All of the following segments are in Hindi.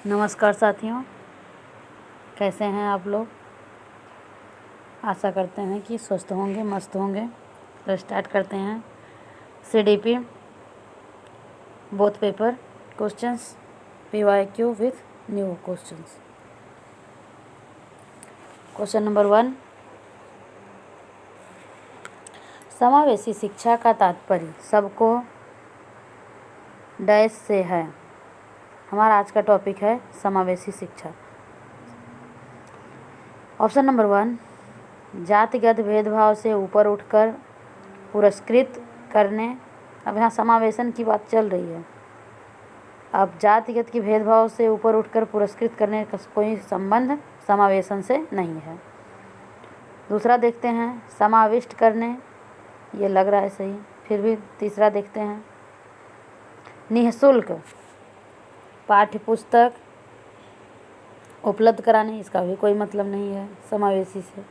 नमस्कार साथियों, कैसे हैं आप लोग। आशा करते हैं कि स्वस्थ होंगे, मस्त होंगे। तो स्टार्ट करते हैं CDP both paper questions PYQ with new questions. Question number 1, समावेशी शिक्षा का तात्पर्य सबको डैश से है। हमारा आज का टॉपिक है समावेशी शिक्षा। ऑप्शन नंबर 1, जातिगत भेदभाव से ऊपर उठकर पुरस्कृत करने। अब यहाँ समावेशन की बात चल रही है। अब जातिगत की भेदभाव से ऊपर उठकर पुरस्कृत करने का कोई संबंध समावेशन से नहीं है। दूसरा देखते हैं, समाविष्ट करने। ये लग रहा है सही, फिर भी तीसरा देखते हैं, निःशुल्क पाठ्यपुस्तक उपलब्ध कराने। इसका भी कोई मतलब नहीं है समावेशी से।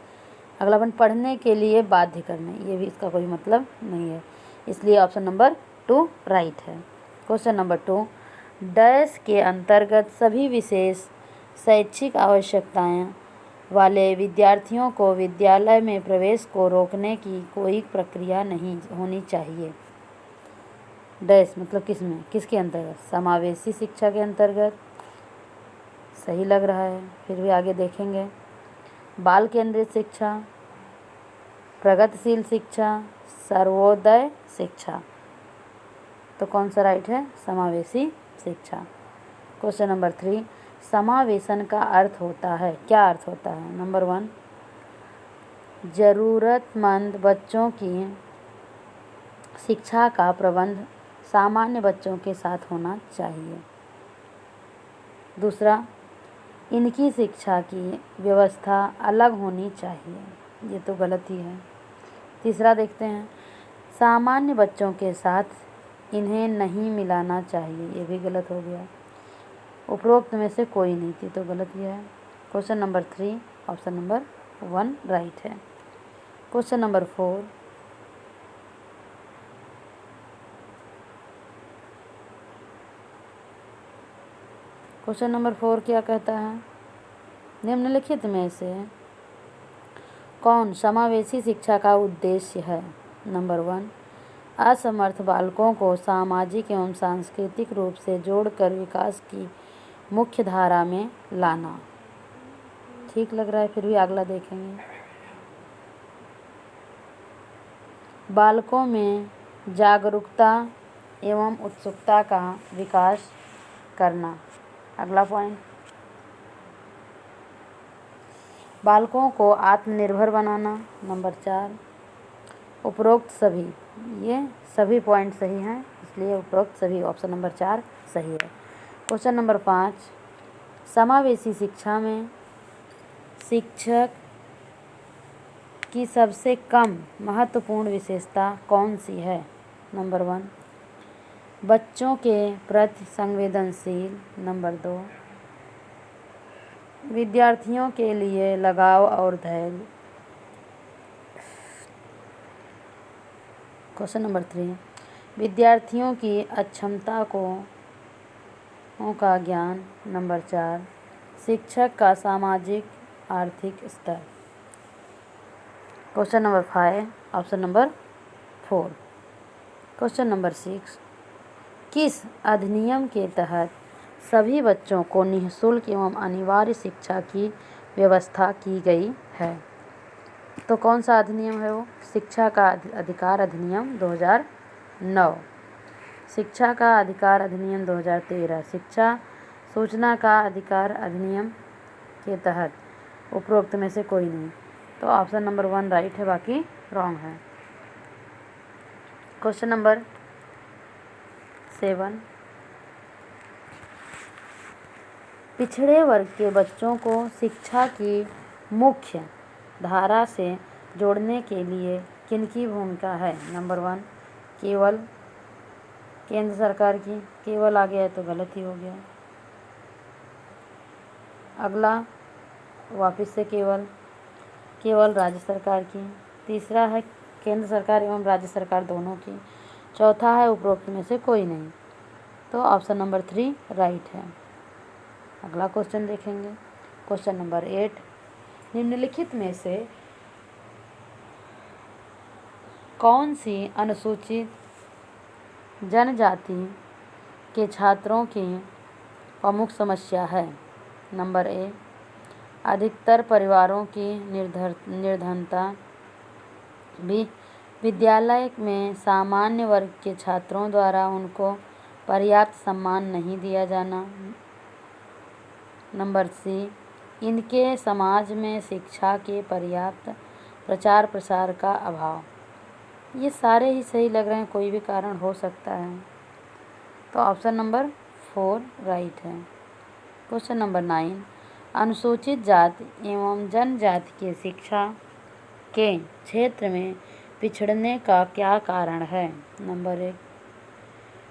अगला वन, पढ़ने के लिए बाध्य करने। ये भी इसका कोई मतलब नहीं है, इसलिए ऑप्शन नंबर 2 राइट है। क्वेश्चन नंबर 2, डैश के अंतर्गत सभी विशेष शैक्षिक आवश्यकताएं वाले विद्यार्थियों को विद्यालय में प्रवेश को रोकने की कोई प्रक्रिया नहीं होनी चाहिए। डैश मतलब किसके अंतर्गत? समावेशी शिक्षा के अंतर्गत। सही लग रहा है, फिर भी आगे देखेंगे। बाल केंद्रित शिक्षा, प्रगतिशील शिक्षा, सर्वोदय शिक्षा। तो कौन सा राइट है? समावेशी शिक्षा। क्वेश्चन नंबर 3, समावेशन का अर्थ होता है, क्या अर्थ होता है? नंबर 1, ज़रूरतमंद बच्चों की शिक्षा का प्रबंध सामान्य बच्चों के साथ होना चाहिए। दूसरा, इनकी शिक्षा की व्यवस्था अलग होनी चाहिए। ये तो गलत ही है। तीसरा देखते हैं, सामान्य बच्चों के साथ इन्हें नहीं मिलाना चाहिए। ये भी गलत हो गया। उपरोक्त में से कोई नहीं थी, तो गलत ही है। Question number 3 option number 1 right है। क्वेश्चन नंबर 4, क्वेश्चन नंबर 4 क्या कहता है? निम्नलिखित में से कौन समावेशी शिक्षा का उद्देश्य है? नंबर 1, असमर्थ बालकों को सामाजिक एवं सांस्कृतिक रूप से जोड़कर विकास की मुख्य धारा में लाना। ठीक लग रहा है, फिर भी अगला देखेंगे। बालकों में जागरूकता एवं उत्सुकता का विकास करना। अगला पॉइंट, बालकों को आत्मनिर्भर बनाना। नंबर 4, उपरोक्त सभी, ये सभी पॉइंट सही हैं, इसलिए उपरोक्त सभी ऑप्शन नंबर 4 सही है। क्वेश्चन नंबर 5, समावेशी शिक्षा में शिक्षक की सबसे कम महत्वपूर्ण विशेषता कौन सी है? नंबर 1, बच्चों के प्रति संवेदनशील। नंबर 2, विद्यार्थियों के लिए लगाव और धैर्य। क्वेश्चन नंबर 3, विद्यार्थियों की अक्षमता का ज्ञान। नंबर 4, शिक्षक का सामाजिक आर्थिक स्तर। Question number 5 option number 4। Question number 6, किस अधिनियम के तहत सभी बच्चों को निःशुल्क एवं अनिवार्य शिक्षा की व्यवस्था की गई है? तो कौन सा अधिनियम है वो? शिक्षा का अधिकार अधिनियम 2009, शिक्षा का अधिकार अधिनियम 2013, शिक्षा सूचना का अधिकार अधिनियम के तहत। उपरोक्त में से कोई नहीं, तो ऑप्शन नंबर 1 राइट है, बाकी रॉन्ग है। क्वेश्चन नंबर 7, पिछड़े वर्ग के बच्चों को शिक्षा की मुख्य धारा से जोड़ने के लिए किनकी भूमिका है? नंबर 1, केवल केंद्र सरकार की। केवल आ गया है तो गलत ही हो गया। अगला वापस से केवल राज्य सरकार की। तीसरा है केंद्र सरकार एवं राज्य सरकार दोनों की। चौथा है उपरोक्त में से कोई नहीं, तो ऑप्शन नंबर 3 राइट है। अगला क्वेश्चन देखेंगे। क्वेश्चन नंबर 8, निम्नलिखित में से कौन सी अनुसूचित जनजाति के छात्रों की प्रमुख समस्या है? नंबर ए, अधिकतर परिवारों की निर्धनता, भी विद्यालय में सामान्य वर्ग के छात्रों द्वारा उनको पर्याप्त सम्मान नहीं दिया जाना। नंबर सी, इनके समाज में शिक्षा के पर्याप्त प्रचार प्रसार का अभाव। ये सारे ही सही लग रहे हैं, कोई भी कारण हो सकता है, तो ऑप्शन नंबर 4 राइट है। क्वेश्चन नंबर 9, अनुसूचित जाति एवं जनजाति के शिक्षा के क्षेत्र में पिछड़ने का क्या कारण है? नंबर 1,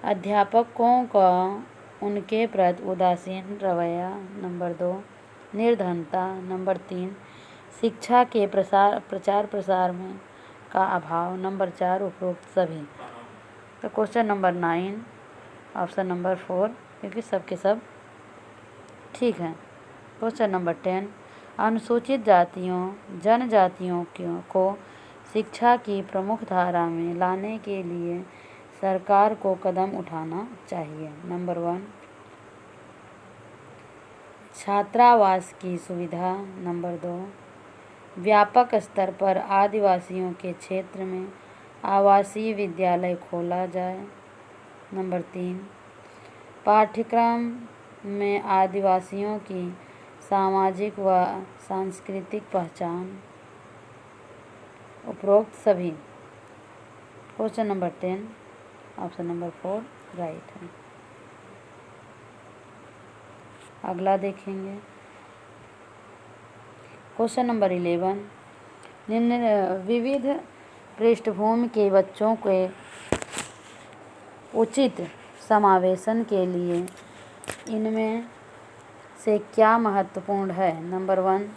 अध्यापकों का उनके प्रति उदासीन रवैया। नंबर 2, निर्धनता। नंबर 3, शिक्षा के प्रचार प्रसार में का अभाव। नंबर 4, उपरोक्त सभी। तो क्वेश्चन नंबर 9 ऑप्शन नंबर 4, क्योंकि सब के सब ठीक है। क्वेश्चन नंबर 10, अनुसूचित जातियों जनजातियों को शिक्षा की प्रमुख धारा में लाने के लिए सरकार को कदम उठाना चाहिए। नंबर 1, छात्रावास की सुविधा। नंबर 2, व्यापक स्तर पर आदिवासियों के क्षेत्र में आवासीय विद्यालय खोला जाए। नंबर 3, पाठ्यक्रम में आदिवासियों की सामाजिक व सांस्कृतिक पहचान। उपरोक्त सभी। Question number 10 option number 4 right है। अगला देखेंगे। क्वेश्चन नंबर 11, निम्न विविध पृष्ठभूमि के बच्चों के उचित समावेशन के लिए इनमें से क्या महत्वपूर्ण है? नंबर 1,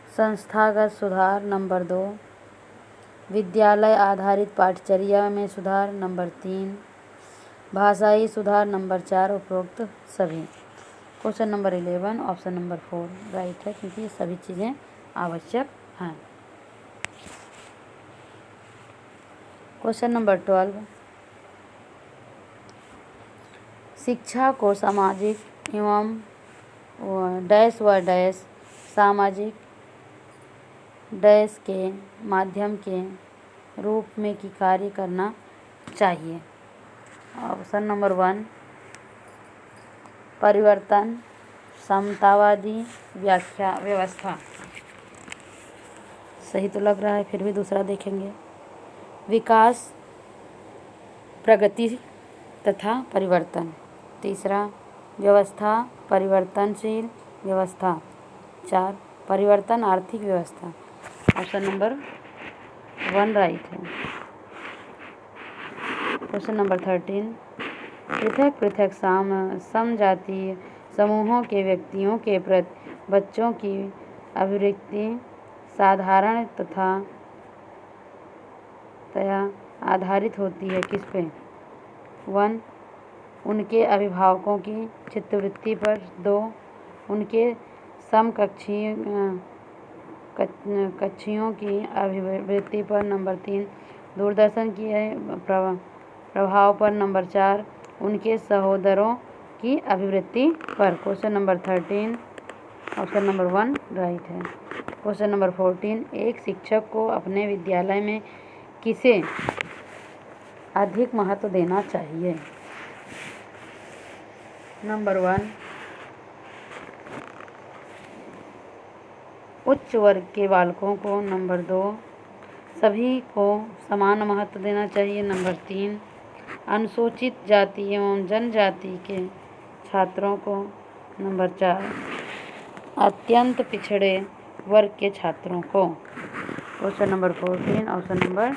संस्थागत सुधार। नंबर 2, विद्यालय आधारित पाठ्यचर्या में सुधार। नंबर 3, भाषाई सुधार। नंबर 4, उपरोक्त सभी। Question number 11 option number 4 right है, क्योंकि ये सभी चीज़ें आवश्यक हैं। क्वेश्चन नंबर 12, शिक्षा को सामाजिक एवं डैश व डैश सामाजिक डैश के माध्यम के रूप में की कार्य करना चाहिए। ऑप्शन नंबर 1, परिवर्तन समतावादी व्याख्या व्यवस्था। सही तो लग रहा है, फिर भी दूसरा देखेंगे। विकास, प्रगति तथा परिवर्तन। तीसरा, व्यवस्था परिवर्तनशील व्यवस्था। 4, परिवर्तन आर्थिक व्यवस्था। ऑप्शन नंबर 1 राइट है। क्वेश्चन नंबर 13, पृथक पृथक समजातीय समूहों के व्यक्तियों के प्रति बच्चों की अभिवृत्ति साधारण तथा आधारित होती है किस पे? 1, उनके अभिभावकों की चित्तवृत्ति पर। 2, उनके कक्षियों की अभिवृत्ति पर। नंबर 3, दूरदर्शन की प्रभाव पर। नंबर 4, उनके सहोदरों की अभिवृत्ति पर। Question number 13 option number 1 right है। क्वेश्चन नंबर 14, एक शिक्षक को अपने विद्यालय में किसे अधिक महत्व देना चाहिए? नंबर 1, उच्च वर्ग के बालकों को। नंबर 2, सभी को समान महत्व देना चाहिए। नंबर 3, अनुसूचित जाति एवं जनजाति के छात्रों को। नंबर 4, अत्यंत पिछड़े वर्ग के छात्रों को। Question number 14 option number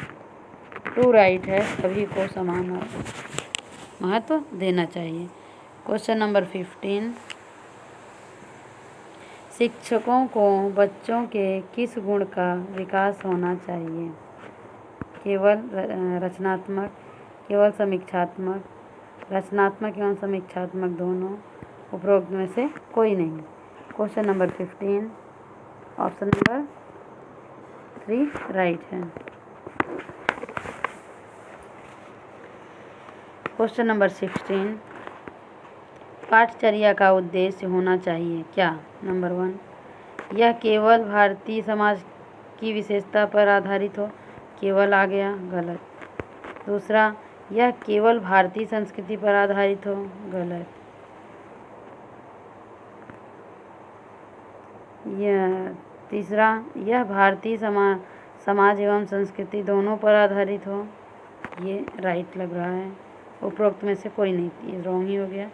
2 right है, सभी को समान महत्व देना चाहिए। क्वेश्चन नंबर 15, शिक्षकों को बच्चों के किस गुण का विकास होना चाहिए? केवल रचनात्मक, केवल समीक्षात्मक, रचनात्मक एवं समीक्षात्मक दोनों, उपरोक्त में से कोई नहीं। Question number 15 option number 3 right है। क्वेश्चन नंबर 16 पाठचर्या का उद्देश्य होना चाहिए क्या? नंबर 1 यह केवल भारतीय समाज की विशेषता पर आधारित हो। केवल आ गया, गलत। दूसरा, यह केवल भारतीय संस्कृति पर आधारित हो। गलत। तीसरा, यह भारतीय समाज एवं संस्कृति दोनों पर आधारित हो। ये राइट लग रहा है। उपरोक्त में से कोई नहीं, ये रॉन्ग ही हो गया।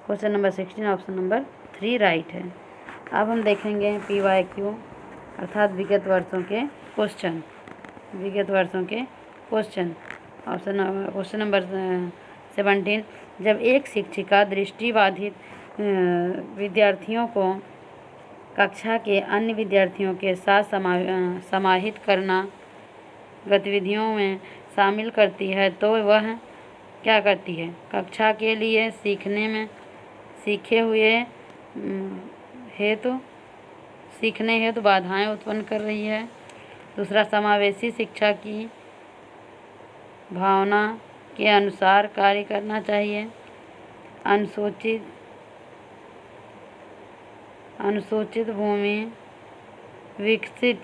Question number 16 option number 3 right है। अब हम देखेंगे PYQ अर्थात विगत वर्षों के क्वेश्चन। क्वेश्चन नंबर 17 जब एक शिक्षिका दृष्टिबाधित विद्यार्थियों को कक्षा के अन्य विद्यार्थियों के साथ समाहित करना गतिविधियों में शामिल करती है तो वह क्या करती है? कक्षा के लिए सीखने हेतु बाधाएं उत्पन्न कर रही है। दूसरा, समावेशी शिक्षा की भावना के अनुसार कार्य करना चाहिए। अनुसूचित भूमि विकसित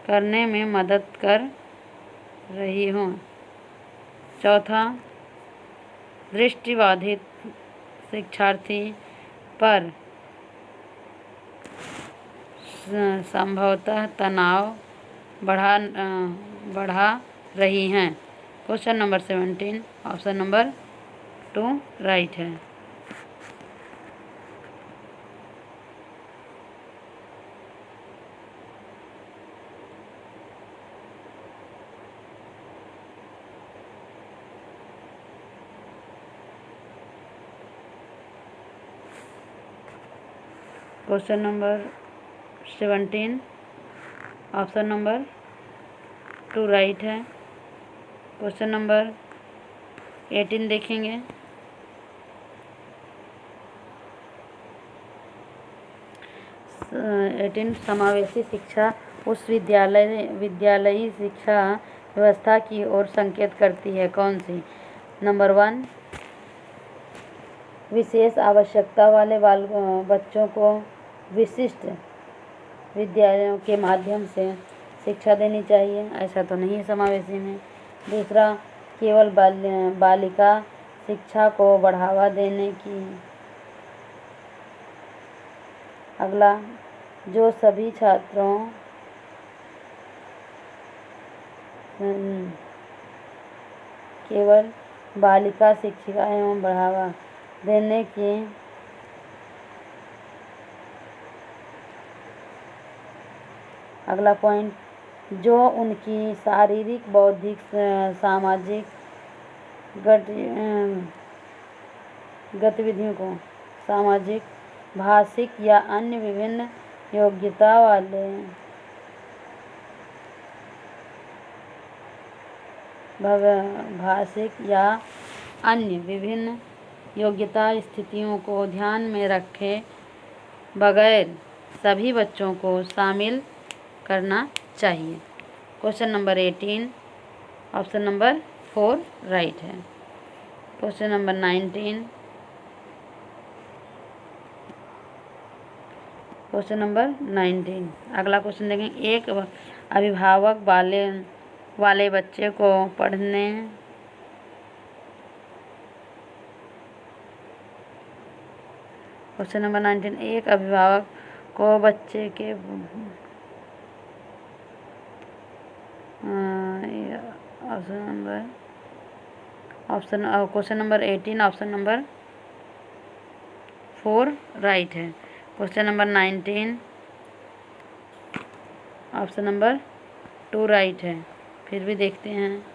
करने में मदद कर रही हूँ। चौथा, दृष्टिबाधित शिक्षार्थी पर संभवतः तनाव बढ़ा रही हैं। Question number 17 option number 2 right है। Question number 17 option number 2 right है। क्वेश्चन नंबर 18 देखेंगे। समावेशी शिक्षा उस विद्यालयी शिक्षा व्यवस्था की ओर संकेत करती है। कौन सी? नंबर 1 विशेष आवश्यकता वाले बच्चों को विशिष्ट विद्यालयों के माध्यम से शिक्षा देनी चाहिए। ऐसा तो नहीं है समावेशी में। दूसरा, केवल बालिका शिक्षा को बढ़ावा देने की। अगला, जो सभी छात्रों केवल बालिका शिक्षा एवं बढ़ावा देने की अगला पॉइंट, जो उनकी शारीरिक, बौद्धिक, सामाजिक गतिविधियों को सामाजिक, भाषिक या अन्य विभिन्न योग्यता वाले स्थितियों को ध्यान में रखे बगैर सभी बच्चों को शामिल करना चाहिए। Question number 18 option number 4 right है। क्वेश्चन नंबर 19 अगला क्वेश्चन देखें। एक अभिभावक वाले बच्चे को पढ़ने क्वेश्चन नंबर 19 एक अभिभावक को बच्चे के question number 18 option number 4 right है। Question number 19 option number 2 right है। फिर भी देखते हैं।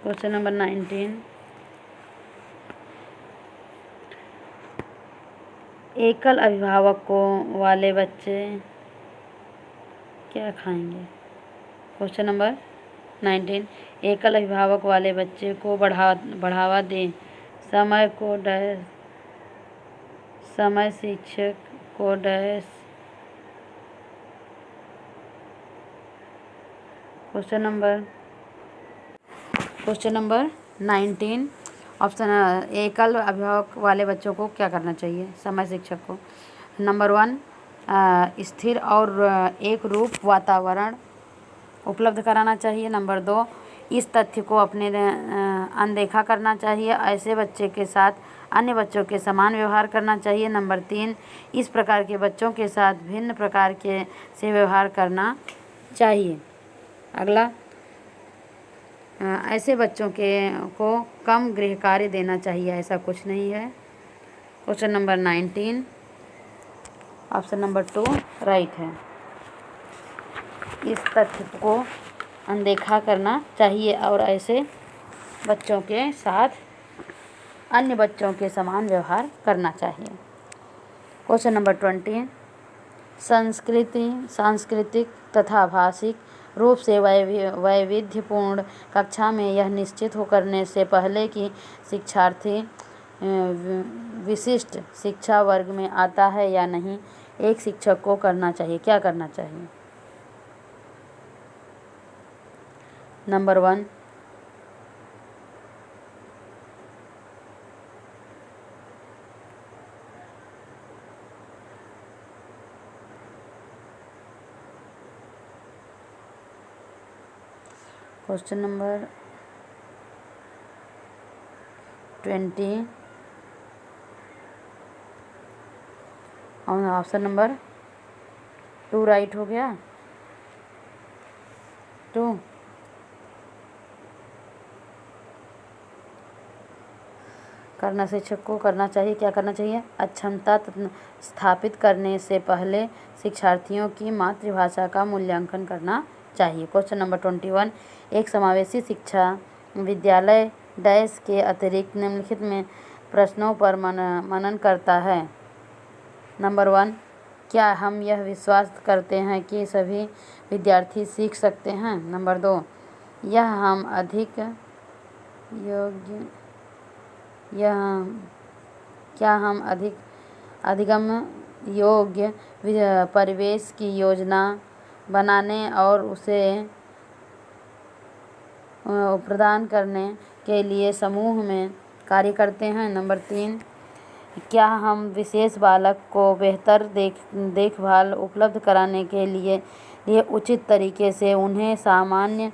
क्वेश्चन नंबर 19 एकल अभिभावक वाले बच्चे क्या खाएंगे? क्वेश्चन नंबर 19, एकल अभिभावक वाले बच्चे को बढ़ावा दें। समय शिक्षक को डैश। क्वेश्चन नंबर 19 ऑप्शन एकल अभिभावक वाले बच्चों को क्या करना चाहिए? समय शिक्षक को। नंबर 1, स्थिर और एक रूप वातावरण उपलब्ध कराना चाहिए। नंबर 2, इस तथ्य को अपने अनदेखा करना चाहिए, ऐसे बच्चे के साथ अन्य बच्चों के समान व्यवहार करना चाहिए। नंबर 3, इस प्रकार के बच्चों के साथ भिन्न प्रकार के से व्यवहार करना चाहिए। अगला, ऐसे बच्चों को कम गृह कार्य देना चाहिए, ऐसा कुछ नहीं है। Question number 19 option number 2 right है। इस तथ्य को अनदेखा करना चाहिए और ऐसे बच्चों के साथ अन्य बच्चों के समान व्यवहार करना चाहिए। क्वेश्चन नंबर 20, सांस्कृतिक तथा भाषिक रूप से वैविध्यपूर्ण कक्षा में यह निश्चित करने से पहले कि शिक्षार्थी विशिष्ट शिक्षा वर्ग में आता है या नहीं, एक शिक्षक को करना चाहिए। क्या करना चाहिए? नंबर 1, क्वेश्चन नंबर 20 और ऑप्शन नंबर 2 राइट हो गया। 2 करना शिक्षक को करना चाहिए। क्या करना चाहिए? अक्षमता स्थापित करने से पहले शिक्षार्थियों की मातृभाषा का मूल्यांकन करना चाहिए। क्वेश्चन नंबर 21, एक समावेशी शिक्षा विद्यालय डैश के अतिरिक्त निम्नलिखित में प्रश्नों पर मनन करता है। नंबर 1, क्या हम यह विश्वास करते हैं कि सभी विद्यार्थी सीख सकते हैं? नंबर 2, क्या हम अधिगम योग्य परिवेश की योजना बनाने और उसे प्रदान करने के लिए समूह में कार्य करते हैं? नंबर 3, क्या हम विशेष बालक को बेहतर देखभाल उपलब्ध कराने के लिए उचित तरीके से उन्हें सामान्य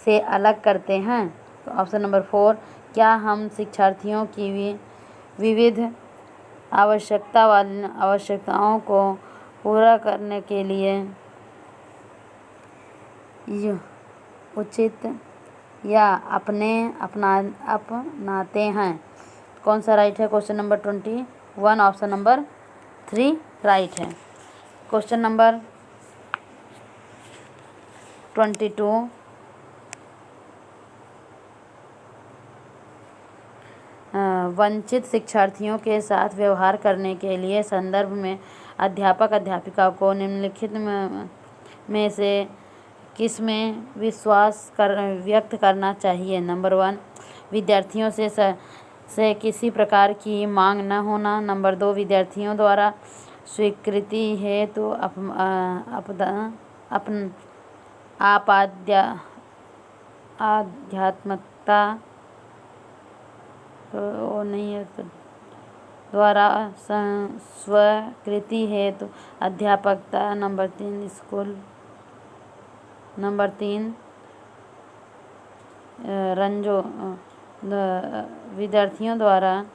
से अलग करते हैं? ऑप्शन नंबर 4, क्या हम शिक्षार्थियों की विविध आवश्यकताओं को पूरा करने के लिए उचित या अपनाते हैं? कौन सा राइट है? Question number 21 option number 3 right है। क्वेश्चन नंबर 22, वंचित शिक्षार्थियों के साथ व्यवहार करने के लिए संदर्भ में अध्यापक अध्यापिका को निम्नलिखित में से किस में विश्वास व्यक्त करना चाहिए? नंबर 1, विद्यार्थियों से किसी प्रकार की मांग न होना। नंबर 2, विद्यार्थियों द्वारा स्वीकृति हेतु आध्यात्मकता द्वारा स्वीकृति हेतु अध्यापकता। Number 3, school. नंबर 3, विद्यार्थियों द्वारा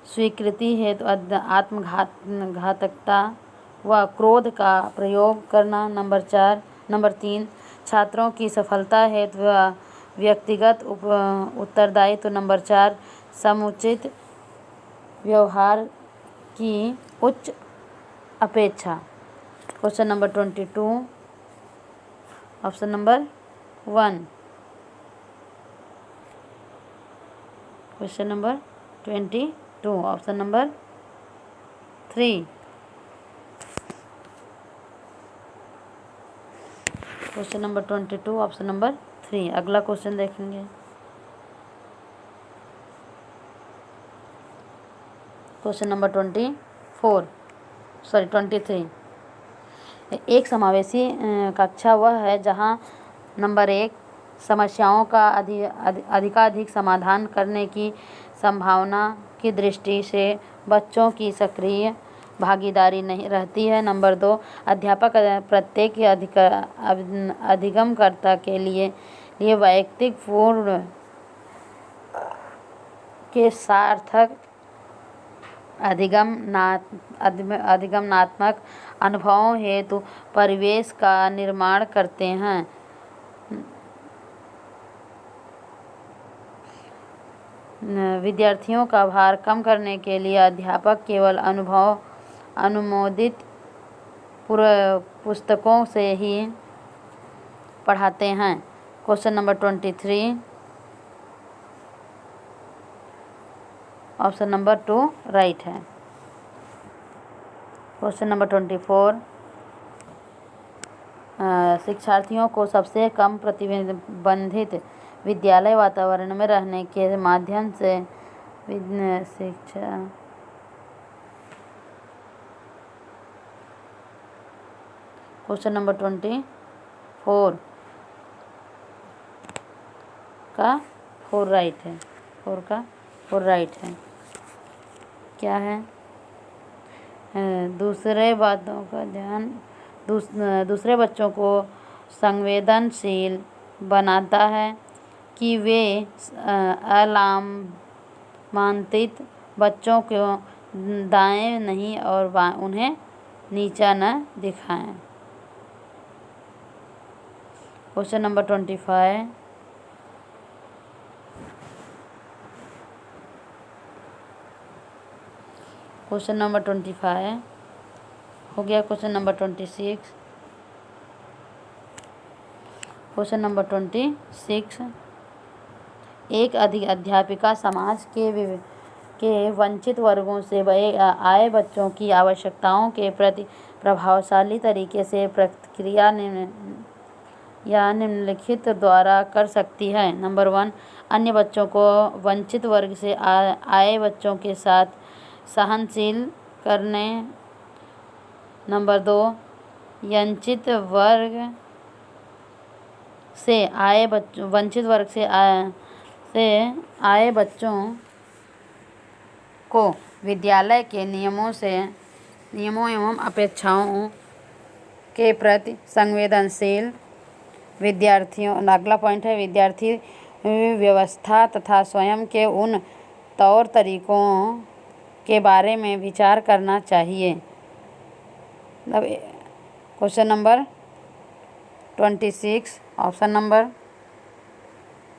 स्वीकृति हेतु आत्मघातकता व क्रोध का प्रयोग करना। नंबर 3, छात्रों की सफलता हेतु व्यक्तिगत उत्तरदायित्व। नंबर 4, समुचित व्यवहार की उच्च अपेक्षा। Question number 22 option number 1। Question number 22 option number 3। Question number 22 option number 3। अगला क्वेश्चन देखेंगे। Question number 23। एक समावेशी कक्षा वह है जहां नंबर 1 समस्याओं का अधिकाधिक समाधान करने की संभावना की दृष्टि से बच्चों की सक्रिय भागीदारी नहीं रहती है। नंबर 2 अध्यापक प्रत्येक अधिगमकर्ता के लिए वैयक्तिक पूर्ण के सार्थक अधिगमनात्मक अनुभवों हेतु परिवेश का निर्माण करते हैं। विद्यार्थियों का भार कम करने के लिए अध्यापक केवल अनुमोदित पुस्तकों से ही पढ़ाते हैं। Question number 23 option number 2 right है। क्वेश्चन नंबर 24 शिक्षार्थियों को सबसे कम प्रतिबंधित विद्यालय वातावरण में रहने के माध्यम से शिक्षा क्वेश्चन नंबर 24 का 4 राइट है। 4 का 4 राइट है। क्या है? दूसरे बच्चों को संवेदनशील बनाता है कि वे अलामंतित बच्चों को दाएं नहीं और उन्हें नीचा न दिखाएं। क्वेश्चन नंबर 25 क्वेश्चन नंबर 25 हो गया। क्वेश्चन नंबर 26 क्वेश्चन नंबर 26 एक अध्यापिका समाज के वंचित वर्गों से आए बच्चों की आवश्यकताओं के प्रति प्रभावशाली तरीके से प्रतिक्रिया निम्नलिखित द्वारा कर सकती है। नंबर 1 अन्य बच्चों को वंचित वर्ग से आए बच्चों के साथ सहनशील करने। नंबर 2 वंचित वर्ग से आए बच्चों को विद्यालय के नियमों एवं अपेक्षाओं के प्रति संवेदनशील विद्यार्थियों। अगला पॉइंट है विद्यार्थी व्यवस्था तथा स्वयं के उन तौर तरीकों के बारे में विचार करना चाहिए। Question number 26 option number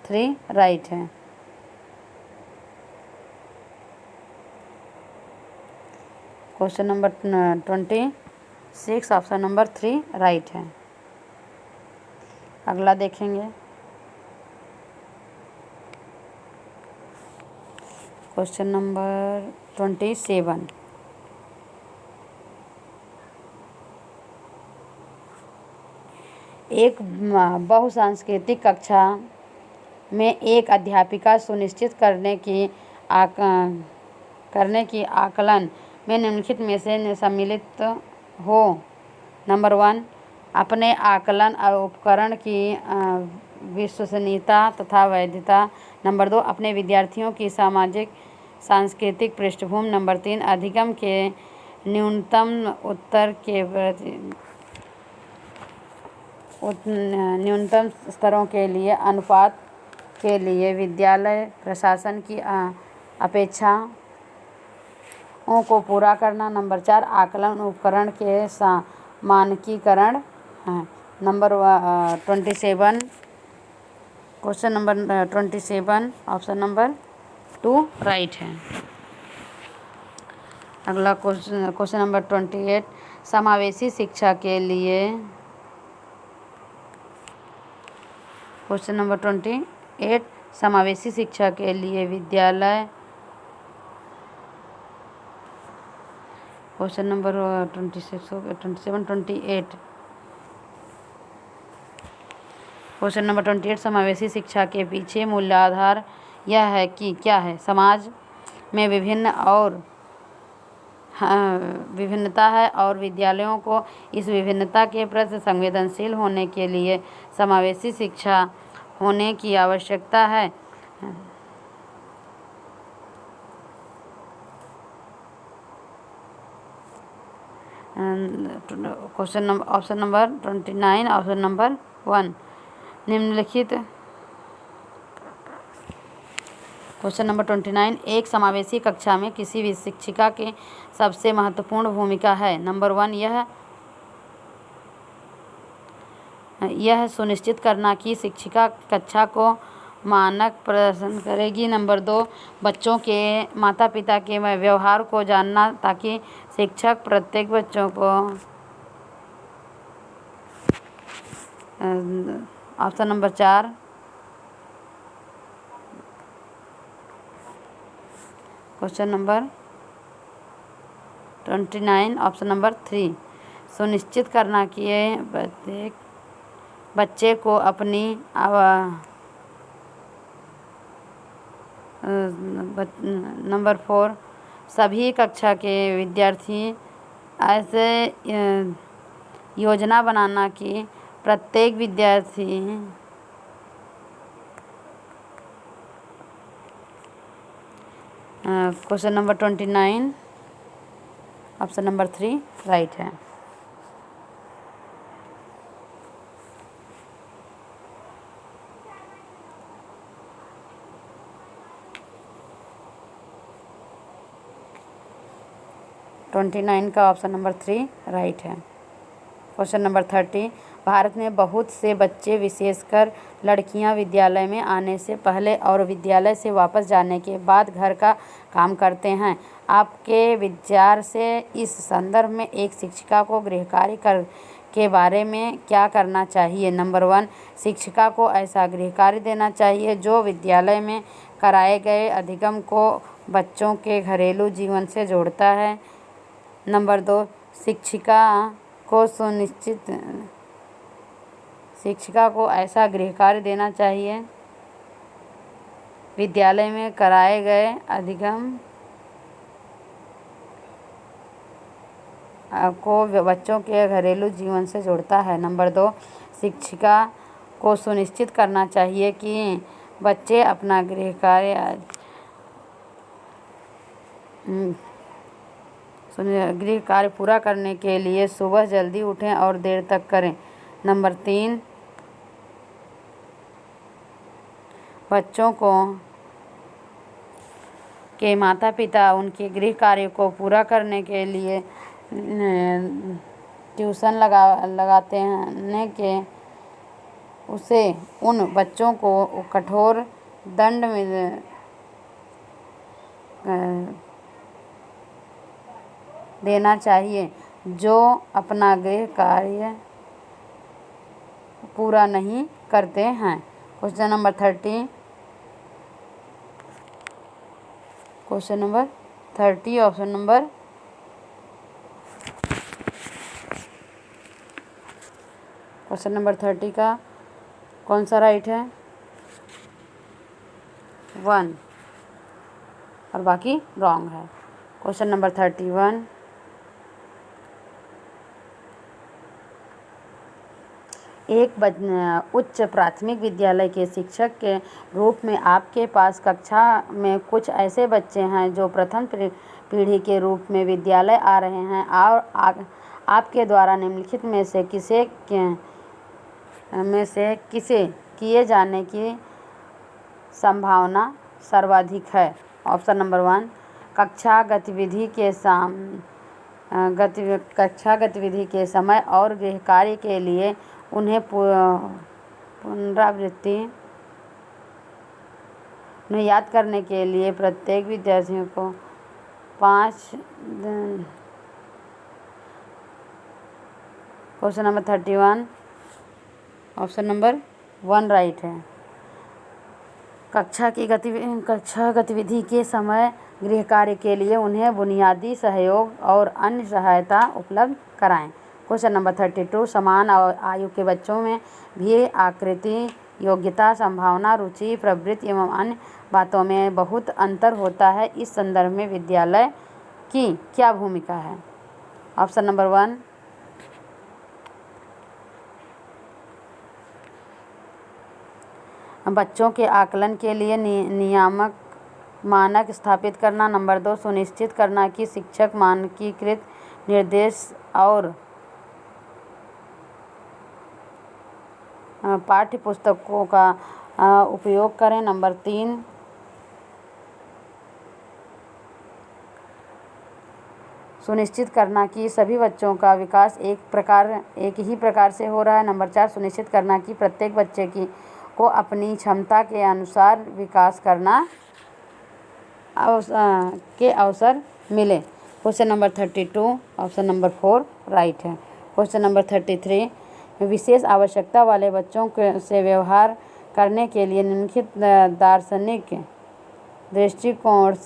3 right है। Question number 26 option number 3 right है। अगला देखेंगे। क्वेश्चन नंबर 27 एक बहुसांस्कृतिक कक्षा में एक अध्यापिका सुनिश्चित करने की आकलन में निम्नलिखित में से सम्मिलित हो। नंबर 1 अपने आकलन उपकरण की विश्वसनीयता तथा वैधता। नंबर 2 अपने विद्यार्थियों की सामाजिक सांस्कृतिक पृष्ठभूमि। नंबर 3 अधिगम के न्यूनतम स्तरों के लिए अनुपात के लिए विद्यालय प्रशासन की अपेक्षाओं को पूरा करना। नंबर 4 आकलन उपकरण के मानकीकरण है। Number 27 question number 27 option number 2 right है। अगला क्वेश्चन नंबर 28 समावेशी शिक्षा के लिए। क्वेश्चन नंबर 28 समावेशी शिक्षा के लिए विद्यालय। क्वेश्चन नंबर 27 28 क्वेश्चन नंबर 28 समावेशी शिक्षा के पीछे मूलाधार यह है कि क्या है? समाज में विभिन्नता है और विद्यालयों को इस विभिन्नता के प्रति संवेदनशील होने के लिए समावेशी शिक्षा होने की आवश्यकता है। ऑप्शन नंबर 29 ऑप्शन नंबर 1 निम्नलिखित। क्वेश्चन नंबर 29 एक समावेशी कक्षा में किसी भी शिक्षिका की सबसे महत्वपूर्ण भूमिका है। नंबर 1 यह सुनिश्चित करना कि शिक्षिका कक्षा को मानक प्रदर्शन करेगी। नंबर 2 बच्चों के माता पिता के व्यवहार को जानना ताकि शिक्षक प्रत्येक बच्चों को option number 4 question number 29 option number 3 सुनिश्चित करना कि प्रत्येक बच्चे को अपनी नंबर 4 सभी कक्षा के विद्यार्थी ऐसे योजना बनाना कि प्रत्येक विद्यार्थी question number 29 option number 3 right है। ट्वेंटी नाइन का ऑप्शन नंबर 3 राइट है। क्वेश्चन नंबर 30 भारत में बहुत से बच्चे विशेषकर लड़कियां विद्यालय में आने से पहले और विद्यालय से वापस जाने के बाद घर का काम करते हैं। आपके विचार से इस संदर्भ में एक शिक्षिका को गृह कार्य के बारे में क्या करना चाहिए? नंबर 1 शिक्षिका को ऐसा गृह कार्य देना चाहिए जो विद्यालय में कराए गए अधिगम को बच्चों के घरेलू जीवन से जोड़ता है। नंबर 2 शिक्षिका को ऐसा गृह कार्य देना चाहिए विद्यालय में कराए गए अधिगम को बच्चों के घरेलू जीवन से जोड़ता है। नंबर 2 शिक्षिका को सुनिश्चित करना चाहिए कि बच्चे अपना गृह कार्य पूरा करने के लिए सुबह जल्दी उठें और देर तक करें। नंबर 3 बच्चों के माता पिता उनके गृह कार्य को पूरा करने के लिए ट्यूशन लगाते हैं कि उसे उन बच्चों को कठोर दंड देना चाहिए जो अपना गृह कार्य पूरा नहीं करते हैं। Question number 30 option number question number 30 का कौन सा राइट है? 1 और बाकी रॉन्ग है। क्वेश्चन नंबर 31 एक उच्च प्राथमिक विद्यालय के शिक्षक के रूप में आपके पास कक्षा में कुछ ऐसे बच्चे हैं जो प्रथम पीढ़ी के रूप में विद्यालय आ रहे हैं और आपके द्वारा निम्नलिखित में से किसे किए जाने की संभावना सर्वाधिक है? ऑप्शन नंबर 1 कक्षा गतिविधि के समय और गृह कार्य के लिए उन्हें उन्हें याद करने के लिए प्रत्येक विद्यार्थियों को 5 दिन। Question number 31 option number 1 right है। कक्षा गतिविधि के समय गृह कार्य के लिए उन्हें बुनियादी सहयोग और अन्य सहायता उपलब्ध कराएं। क्वेश्चन नंबर 32 समान आयु के बच्चों में भी आकृति, योग्यता, संभावना, रुचि, प्रवृत्ति एवं अन्य बातों में बहुत अंतर होता है। इस संदर्भ में विद्यालय की क्या भूमिका है? ऑप्शन नंबर 1 बच्चों के आकलन के लिए नियामक मानक स्थापित करना। नंबर 2 सुनिश्चित करना कि शिक्षक मानकीकृत निर्देश और पाठ्य पुस्तकों का उपयोग करें। नंबर 3 सुनिश्चित करना कि सभी बच्चों का विकास एक ही प्रकार से हो रहा है। नंबर 4 सुनिश्चित करना कि प्रत्येक बच्चे को अपनी क्षमता के अनुसार विकास करना के अवसर मिले। Question number 32 option number 4 right है। क्वेश्चन नंबर 33 विशेष आवश्यकता वाले बच्चों से व्यवहार करने के लिए निम्नलिखित दार्शनिक दृष्टिकोण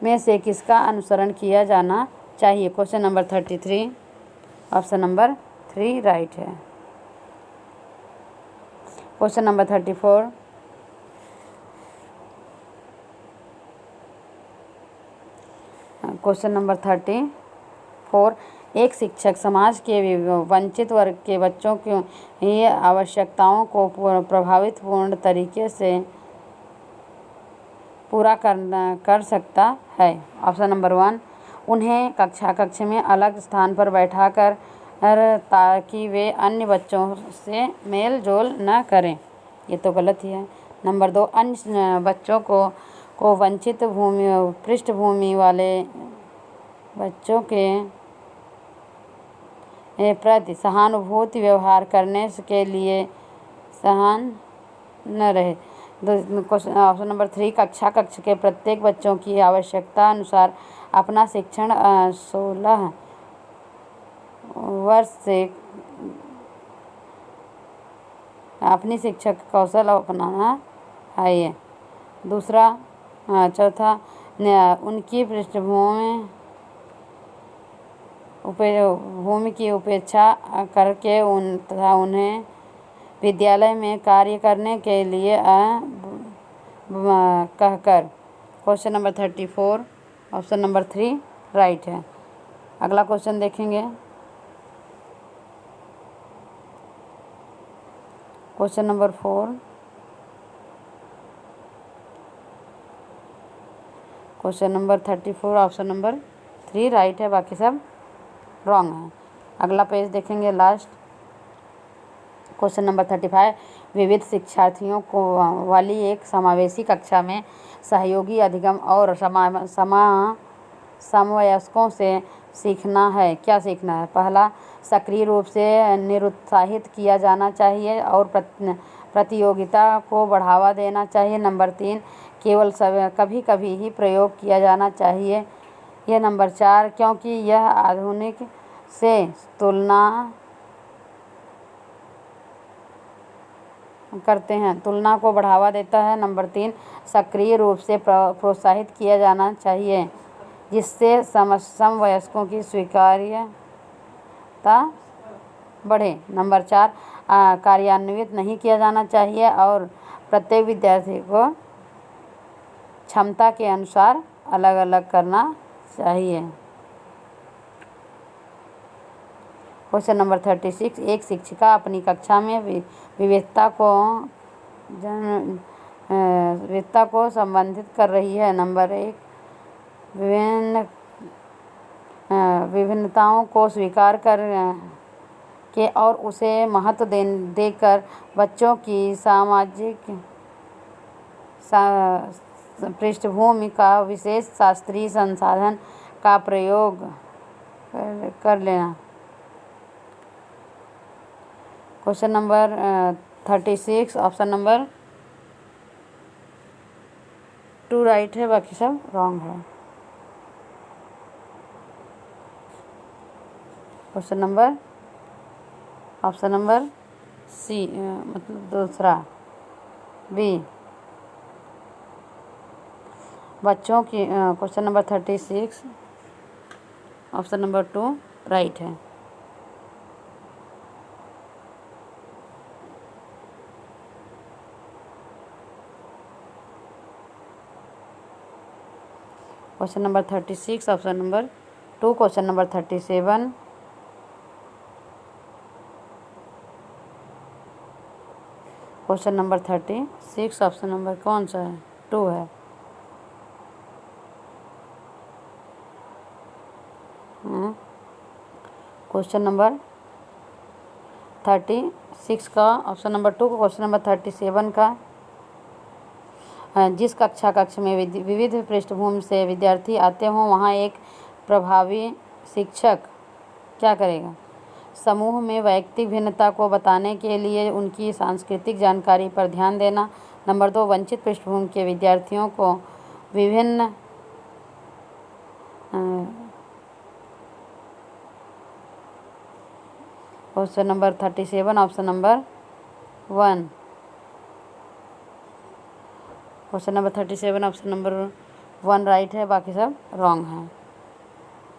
में से किसका अनुसरण किया जाना चाहिए? Question number 33 option number 3 right है। क्वेश्चन नंबर 34 क्वेश्चन नंबर 34 एक शिक्षक समाज के वंचित वर्ग के बच्चों की आवश्यकताओं को प्रभावपूर्ण तरीके से पूरा कर सकता है। ऑप्शन नंबर 1 उन्हें कक्ष में अलग स्थान पर बैठाकर ताकि वे अन्य बच्चों से मेल जोल न करें, ये तो गलत ही है। नंबर 2 अन्य बच्चों को वंचित पृष्ठभूमि वाले बच्चों के प्रति सहानुभूति व्यवहार करने के लिए सहन न रहे। ऑप्शन नंबर 3 कक्ष के प्रत्येक बच्चों की आवश्यकता अनुसार अपना शिक्षण 16 वर्ष से अपनी शिक्षक कौशल अपनाना है। चौथा उनकी भूमि की उपेक्षा करके तथा उन्हें विद्यालय में कार्य करने के लिए कहकर। Question number 34 option number 3 right है। अगला क्वेश्चन देखेंगे। Question number 4 question number 34 option number 3 right है, बाकी सब रॉन्ग है। अगला पेज देखेंगे लास्ट। क्वेश्चन नंबर 35 विविध शिक्षार्थियों को वाली एक समावेशी कक्षा में सहयोगी अधिगम और समवयस्कों से सीखना है। क्या सीखना है? पहला सक्रिय रूप से निरुत्साहित किया जाना चाहिए और प्रतियोगिता को बढ़ावा देना चाहिए। नंबर 3 केवल कभी कभी ही प्रयोग किया जाना चाहिए। यह नंबर 4 क्योंकि यह आधुनिक से तुलना को बढ़ावा देता है। नंबर 3 सक्रिय रूप से प्रोत्साहित किया जाना चाहिए जिससे समवयस्कों की स्वीकार्यता बढ़े। नंबर 4 कार्यान्वित नहीं किया जाना चाहिए और प्रत्येक विद्यार्थी को क्षमता के अनुसार अलग अलग करना चाहिए। क्वेश्चन नंबर 36 एक शिक्षिका अपनी कक्षा में विविधता को संबोधित कर रही है। नंबर 1 विभिन्नताओं को स्वीकार कर के और उसे महत्व देकर बच्चों की सामाजिक पृष्ठभूमि का विशेष शास्त्रीय संसाधन का प्रयोग कर लेना। Question number 36 option number 2 right है, बाकी सब रॉन्ग है। Question number option number C मतलब दूसरा बी बच्चों की। Question number 36 option number 2 right है। Question number 36 option number 2। Question number 37 question number 36 option number कौन सा है? 2 है। क्वेश्चन नंबर 36 का ऑप्शन नंबर 2 को। क्वेश्चन नंबर 37 का, जिस कक्ष में विविध पृष्ठभूमि से विद्यार्थी आते हों वहाँ एक प्रभावी शिक्षक क्या करेगा? समूह में वैयक्तिक भिन्नता को बताने के लिए उनकी सांस्कृतिक जानकारी पर ध्यान देना। नंबर 2, वंचित पृष्ठभूमि के विद्यार्थियों को विभिन्न question number 37 option number 1। Question number 37 option number 1 right है, बाकी सब रॉन्ग है।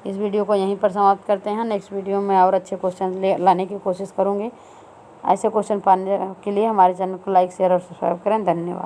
इस वीडियो को यहीं पर समाप्त करते हैं। नेक्स्ट वीडियो में और अच्छे क्वेश्चन लाने की कोशिश करूँगी। ऐसे क्वेश्चन पाने के लिए हमारे चैनल को लाइक, शेयर और सब्सक्राइब करें। धन्यवाद।